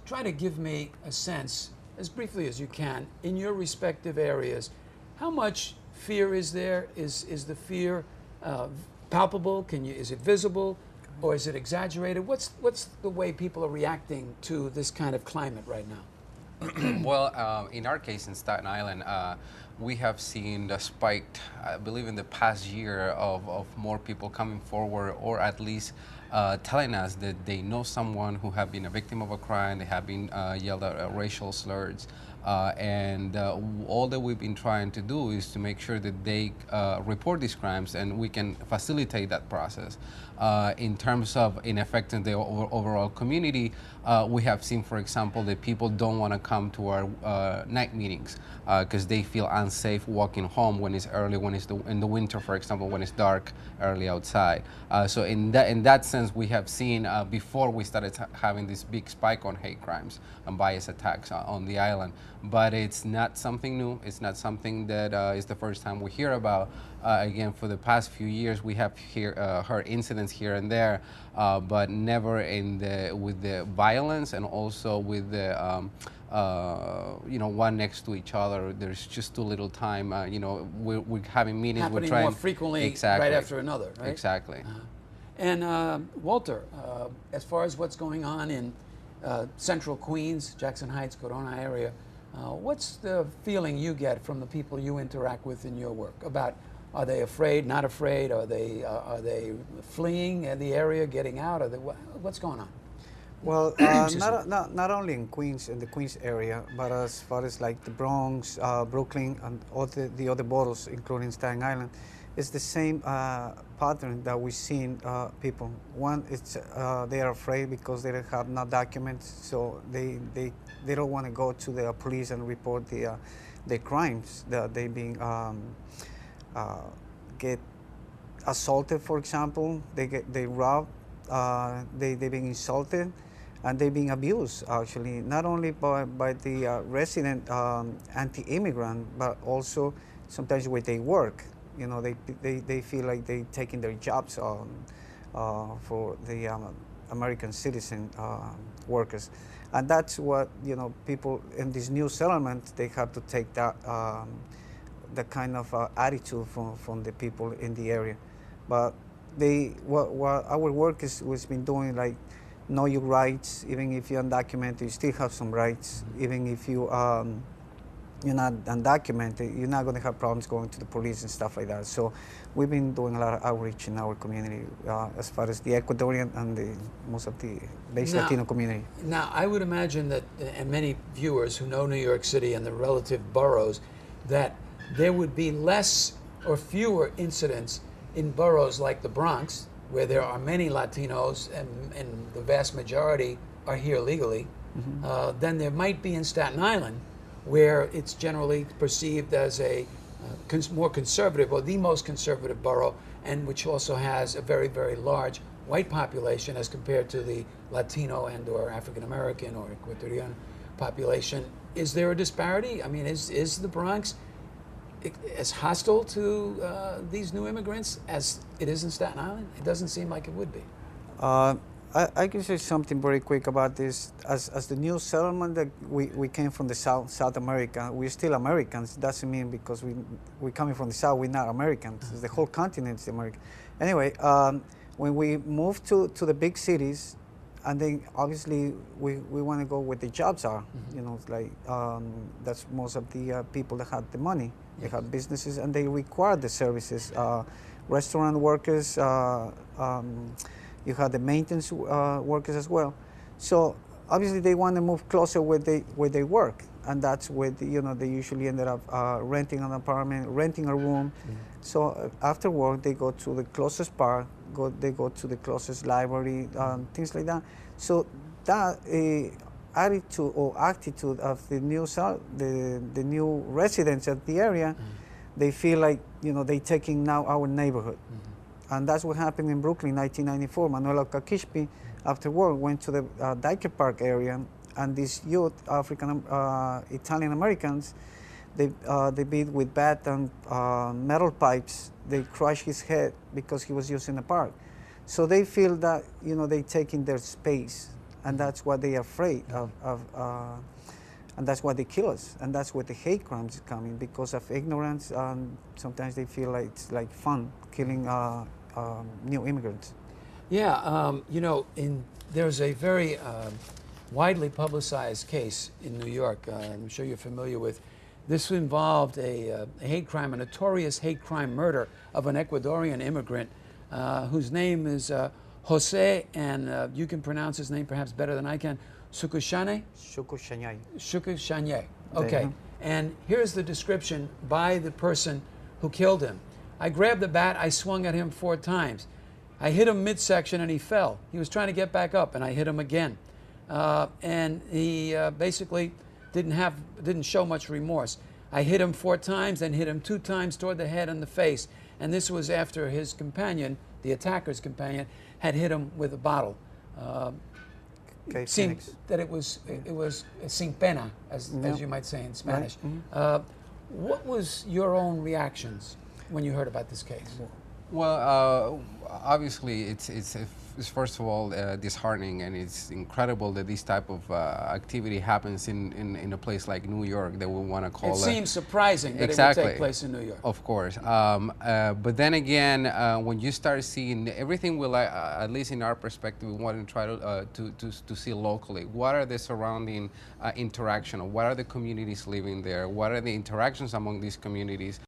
try to give me a sense, as briefly as you can, in your respective areas, how much fear is there? Is the fear palpable? Is it visible, or is it exaggerated? What's the way people are reacting to this kind of climate right now? Well, in our case in Staten Island, we have seen the spike, I believe in the past year, of more people coming forward, or at least telling us that they know someone who have been a victim of a crime, they have been yelled at racial slurs. And all that we've been trying to do is to make sure that they report these crimes, and we can facilitate that process. In terms of in affecting the overall community, we have seen, for example, that people don't want to come to our night meetings because they feel unsafe walking home when it's early, when it's in the winter, for example, when it's dark early outside. So in that sense, we have seen before we started having this big spike on hate crimes and bias attacks on the island. But it's not something new. It's not something that is the first time we hear about. Again, for the past few years, we have heard incidents here and there, but never with the violence, and also with the one next to each other. There's just too little time. We're having meetings. Happening more frequently, exactly, right after another, right? Exactly. And Walter, as far as what's going on in Central Queens, Jackson Heights, Corona area, what's the feeling you get from the people you interact with in your work about? Are they afraid, not afraid? Are they fleeing the area, getting out? What's going on? Well, not only in Queens, in the Queens area, but as far as like the Bronx, Brooklyn, and all the other boroughs, including Staten Island, it's the same pattern that we've seen people. One, it's they are afraid because they have no documents, so they don't want to go to the police and report the crimes that they being get assaulted, for example. They robbed, they being insulted, and they being abused, actually, not only by the resident anti-immigrant, but also sometimes where they work. They feel like they taking their jobs for the American citizen workers. And that's what, people in this new settlement, they have to take that the kind of attitude from the people in the area. But what our work was been doing, like, know your rights. Even if you're undocumented, you still have some rights. Even if you're not undocumented, you're not going to have problems going to the police and stuff like that. So we've been doing a lot of outreach in our community as far as the Ecuadorian and most of the base Latino community. Now, I would imagine that, and many viewers who know New York City and the relative boroughs, that there would be less or fewer incidents in boroughs like the Bronx, where there are many Latinos and the vast majority are here legally, than there might be in Staten Island, where it's generally perceived as a more conservative, or the most conservative borough, and which also has a very, very large white population as compared to the Latino and or African American or Ecuadorian population. Is there a disparity? I mean, is the Bronx as hostile to these new immigrants as it is in Staten Island? It doesn't seem like it would be. I can say something very quick about this. As the new settlement that we came from the South America, we're still Americans. Doesn't mean because we're coming from the South, we're not Americans. The whole continent is American. Anyway, when we moved to the big cities, and then obviously we want to go where the jobs are. Like that's most of the people that have the money. They have businesses and they require the services. Restaurant workers, you have the maintenance workers as well. So obviously they want to move closer where they work, and that's where they usually ended up renting an apartment, renting a room. So after work they go to the closest park, they go to the closest library, things like that. So that attitude or attitude of the new residents of the area, they feel like they taking now our neighborhood. And that's what happened in Brooklyn in 1994. Manuela Kakishpi, after work, went to the Dyker Park area, and these youth, Italian Americans, they beat with bat and metal pipes. They crushed his head because he was using the park. So they feel that they taking their space, and that's what they are afraid of. And that's why they kill us, and that's where the hate crimes is coming, because of ignorance. Sometimes they feel like it's like fun killing new immigrants. Yeah, you know, there's a very widely publicized case in New York. I'm sure you're familiar with. This involved a hate crime, a notorious hate crime murder of an Ecuadorian immigrant whose name is Jose, and you can pronounce his name perhaps better than I can. Sukushane? Sukushane. Okay. And here's the description by the person who killed him. I grabbed the bat, I swung at him 4 times. I hit him midsection and he fell. He was trying to get back up and I hit him again. And he basically didn't show much remorse. I hit him 4 times, then hit him 2 times toward the head and the face. And this was after his companion, the attacker's companion, had hit him with a bottle. Seemed that it was sin pena, as you might say in Spanish. Right. What was your own reactions when you heard about this case? Well, obviously, it's first of all disheartening, and it's incredible that this type of activity happens in a place like New York that we want to call. It seems surprising that exactly. It would take place in New York. Of course, but then again, when you start seeing everything, we like, at least in our perspective, we want to try to see locally. What are the surrounding interaction? What are the communities living there? What are the interactions among these communities?